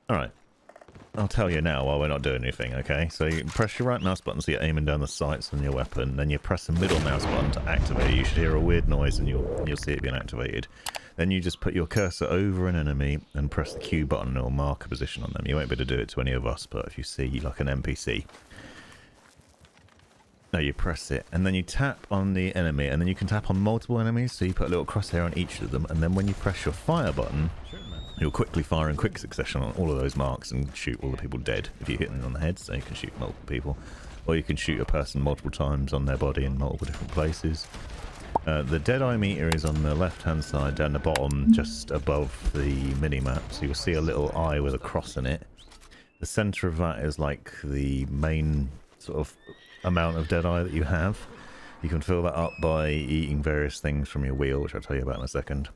Alright. I'll tell you now while we're not doing anything, okay? So you press your right mouse button so you're aiming down the sights on your weapon, then you press the middle mouse button to activate it. You should hear a weird noise and you'll see it being activated. Then you just put your cursor over an enemy and press the Q button and it'll mark a position on them. You won't be able to do it to any of us, but if you see like an NPC... No, you press it, and then you tap on the enemy, and then you can tap on multiple enemies, so you put a little crosshair on each of them, and then when you press your fire button, you'll quickly fire in quick succession on all of those marks and shoot all the people dead if you hit them on the head, so you can shoot multiple people. Or you can shoot a person multiple times on their body in multiple different places. The Deadeye meter is on the left-hand side, down the bottom, just above the mini-map, so you'll see a little eye with a cross in it. The centre of that is like the main sort of amount of Deadeye that you have. You can fill that up by eating various things from your wheel, which I'll tell you about in a second.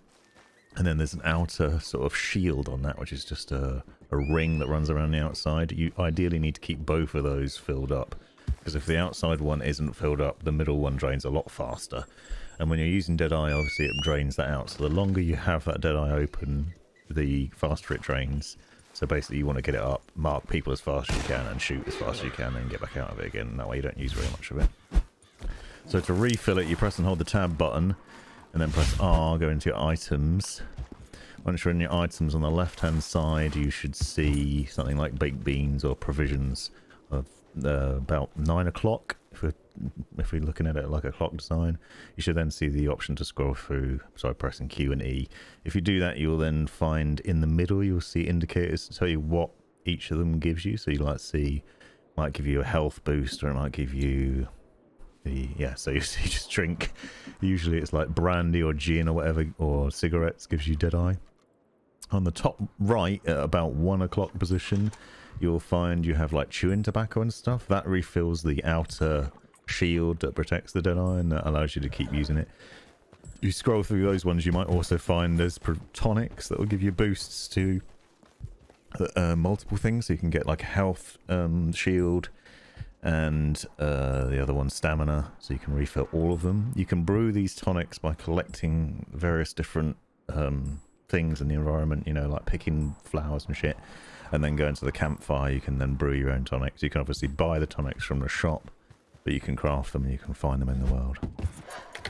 And then there's an outer sort of shield on that, which is just a ring that runs around the outside. You ideally need to keep both of those filled up, because if the outside one isn't filled up, the middle one drains a lot faster. And when you're using Deadeye, obviously it drains that out. So the longer you have that Deadeye open, the faster it drains. So basically you want to get it up, mark people as fast as you can, and shoot as fast as you can, and get back out of it again. That way you don't use very much of it. So to refill it, you press and hold the tab button, and then press R, go into your items. Once you're in your items on the left-hand side, you should see something like baked beans or provisions of about 9 o'clock. If we're looking at it like a clock design, you should then see the option to scroll through by pressing Q and E. If you do that, you'll then find in the middle, you'll see indicators to tell you what each of them gives you. So you might give you a health boost, or it might give you so you just drink. Usually it's like brandy or gin or whatever, or cigarettes gives you Deadeye. On the top right, at about 1 o'clock position, you'll find you have like chewing tobacco and stuff. That refills the outer shield that protects the Deadeye, and that allows you to keep using it. You scroll through those ones, you might also find there's tonics that will give you boosts to multiple things. So you can get like a health shield, and the other one stamina, so you can refill all of them. You can brew these tonics by collecting various different things in the environment, you know, like picking flowers and shit, and then going to the campfire. You can then brew your own tonics. You can obviously buy the tonics from the shop, but you can craft them and you can find them in the world.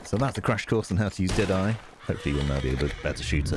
So that's the crash course on how to use Deadeye. Hopefully you'll now be a bit better shooter.